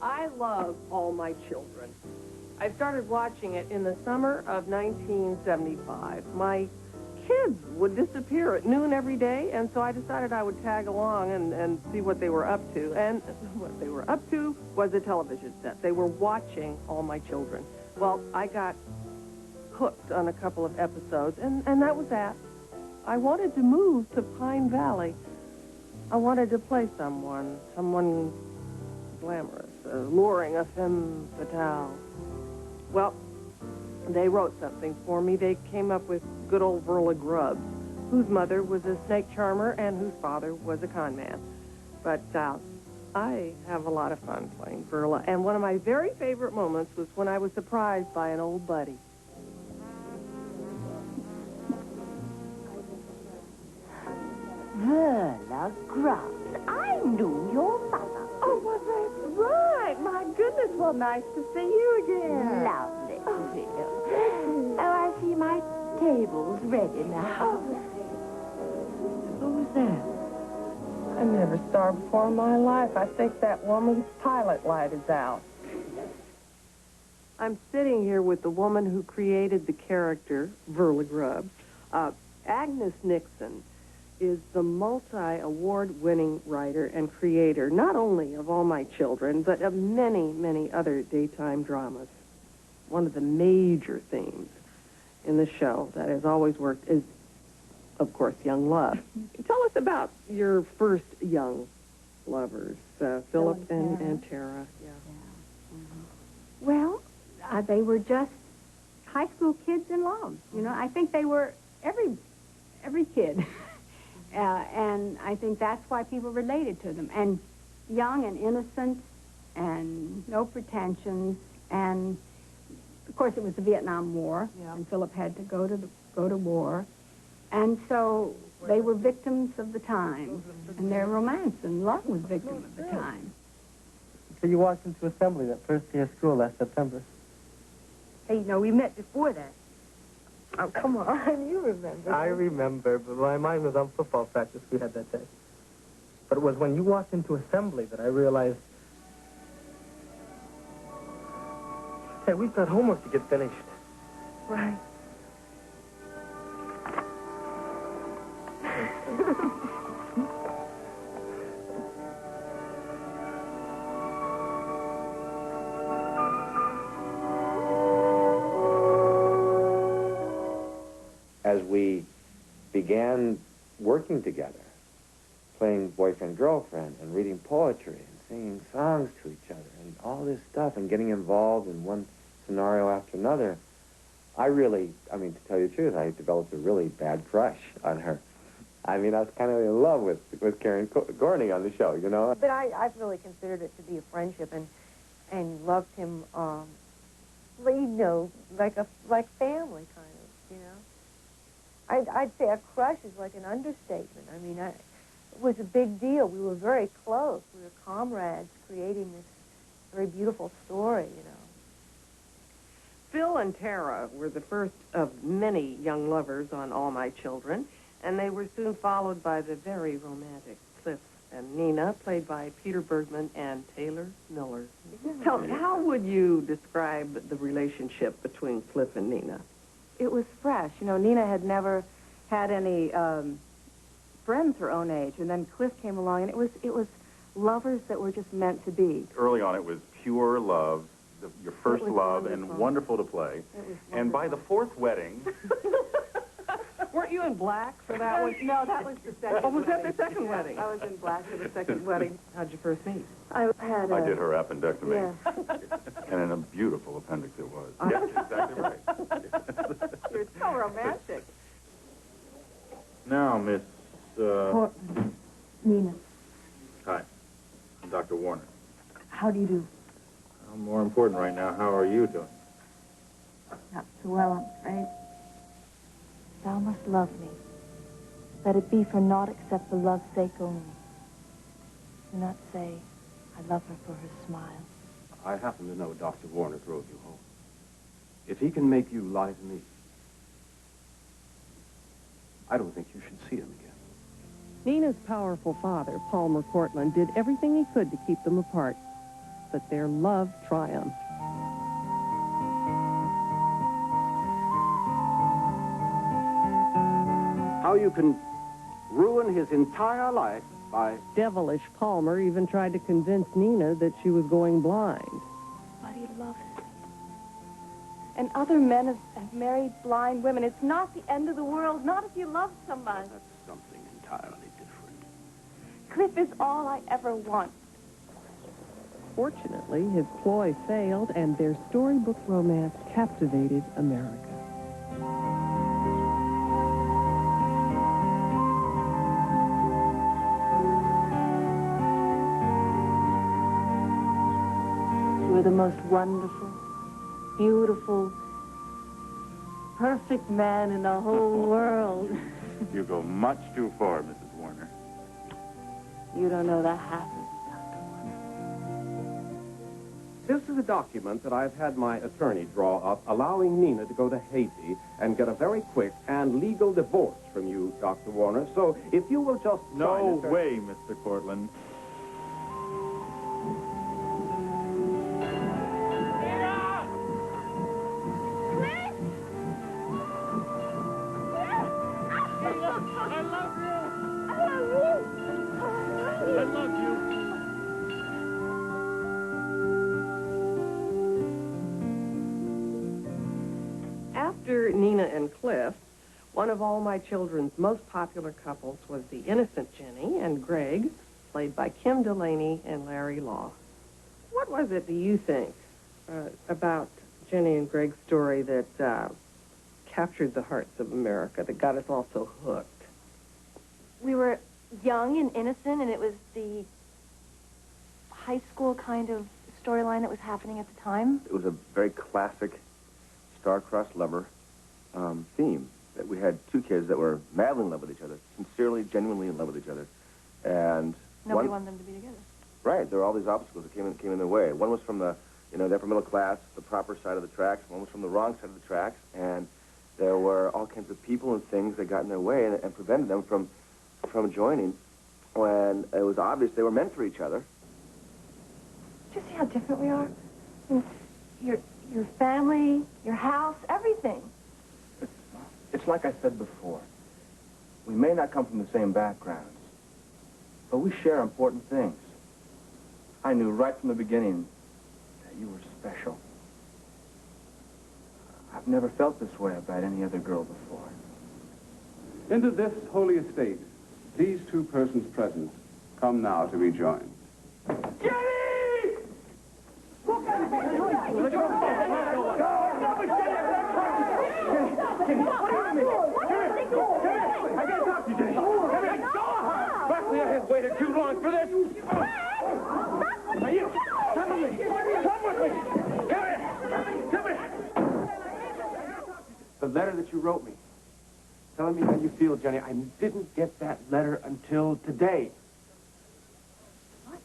I love All My Children. I started watching it in the summer of 1975. My kids would disappear at noon every day, and so I decided I would tag along and see what they were up to. And what they were up to was a television set. They were watching All My Children. Well, I got hooked on a couple of episodes, and that was that. I wanted to move to Pine Valley. I wanted to play someone glamorous, luring, a femme fatale. Well, they wrote something for me. They came up with good old Verla Grubbs, whose mother was a snake charmer and whose father was a con man. But I have a lot of fun playing Verla, and one of my very favorite moments was when I was surprised by an old buddy. Verla Grubbs. I knew your mother. Oh, well, that's right. My goodness, well, nice to see you again. Lovely to see you. Oh, I see my table's ready now. Who's that? I never saw her before in my life. I think that woman's pilot light is out. I'm sitting here with the woman who created the character, Verla Grubbs. Agnes Nixon is the multi-award-winning writer and creator, not only of All My Children, but of many, many other daytime dramas. One of the major themes in the show that has always worked is, of course, young love. Tell us about your first young lovers, Philip and Tara. Yeah. Well, they were just high school kids in love. You know, I think they were every kid. And I think that's why people related to them. And young and innocent and no pretensions. And, of course, it was the Vietnam War. Yeah. And Philip had to go to war. And so they were victims of the time. And their romance and love was victim of the time. So you walked into assembly that first day of school last September. Hey, you know, we met before that. Oh, come on, you remember. I remember, but my mind was on football practice we had that day. But it was when you walked into assembly that I realized, hey, we've got homework to get finished. Right. As we began working together, playing boyfriend-girlfriend and reading poetry and singing songs to each other and all this stuff and getting involved in one scenario after another, I mean, to tell you the truth, I developed a really bad crush on her. I mean, I was kind of in love with Karen Gorney on the show, you know? But I've really considered it to be a friendship and loved him, you know, like family kind of, you know? I'd say a crush is like an understatement. I mean, it was a big deal. We were very close. We were comrades creating this very beautiful story, you know. Phil and Tara were the first of many young lovers on All My Children, and they were soon followed by the very romantic Cliff and Nina, played by Peter Bergman and Taylor Miller. Tell me, how would you describe the relationship between Cliff and Nina? It was fresh. You know, Nina had never had any friends her own age, and then Cliff came along, and it was lovers that were just meant to be. Early on, it was pure love, your first love, wonderful. and wonderful to play. And by the fourth wedding... Weren't you in black for that one? No, that was the second Oh, was that wedding. the second wedding? I was in black for the second wedding. How'd you first meet? I did her appendectomy. Yeah. And a beautiful appendix it was. Yes, exactly right. You're so romantic. Now, Miss... Nina, Hi, I'm Dr. Warner. how do you do? More important right now, how are you doing? Not so well, I'm afraid. Thou must love me. Let it be for naught except for love's sake only. Do not say, I love her for her smile. I happen to know Dr. Warner drove you home. If he can make you lie to me, I don't think you should see him again. Nina's powerful father, Palmer Cortland, did everything he could to keep them apart. but their love triumphed. How you can ruin his entire life by... Devilish Palmer even tried to convince Nina that she was going blind. But he loves me. And other men have married blind women. It's not the end of the world, not if you love somebody. That's something entirely different. Cliff is all I ever want. Fortunately, his ploy failed, and their storybook romance captivated America. You are the most wonderful, beautiful, perfect man in the whole world. You go much too far, Mrs. Warner. You don't know the half of it. This is a document that I've had my attorney draw up allowing Nina to go to Haiti and get a very quick and legal divorce from you, Dr. Warner. So if you will just No sign it... way, Mr. Cortland. After Nina and Cliff, one of all my children's most popular couples was the innocent Jenny and Greg, played by Kim Delaney and Larry Law. What was it, do you think, about Jenny and Greg's story that captured the hearts of America, that got us all so hooked? We were young and innocent, and it was the high school kind of storyline that was happening at the time. It was a very classic star-crossed lover theme. That we had two kids that were madly in love with each other, sincerely, genuinely in love with each other. And Nobody wanted them to be together. Right, there were all these obstacles that came in their way. One was from the, the upper middle class, the proper side of the tracks. One was from the wrong side of the tracks. And there were all kinds of people and things that got in their way and prevented them from joining when it was obvious they were meant for each other. Do you see how different we are? I mean, your family, your house, everything. It's like I said before. We may not come from the same backgrounds, but we share important things. I knew right from the beginning that you were special. I've never felt this way about any other girl before. Into this holy estate, these two persons present come now to be joined. Jenny! Look at me! Look I gotta talk to you, Jenny. Come here. Buckley, I have waited too long for this. Are you? Come with me. Come with me. Come here. Come here. The letter that you wrote me, telling me how you feel, Jenny, I didn't get that letter until today. What?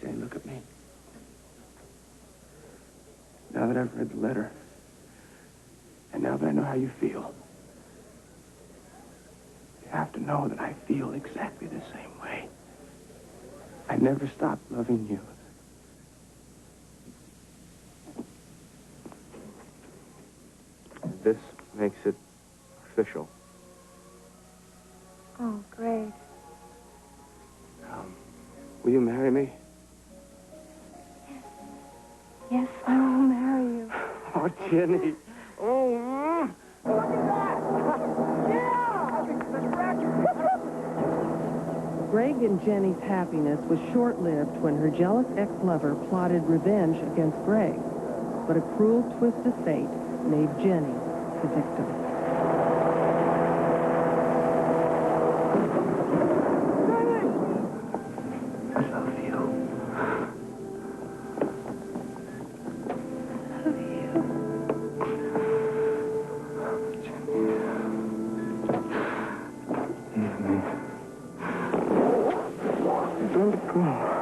Jenny, look at me. Now that I've read the letter, and now that I know how you feel, you have to know that I feel exactly the same way. I never stopped loving you. This makes it official. Oh, great. Will you marry me? Yes, I will marry you. Oh, Jenny. Oh, Look at that! Yeah! Greg and Jenny's happiness was short-lived when her jealous ex-lover plotted revenge against Greg. But a cruel twist of fate made Jenny the victim. I love you. Don't go.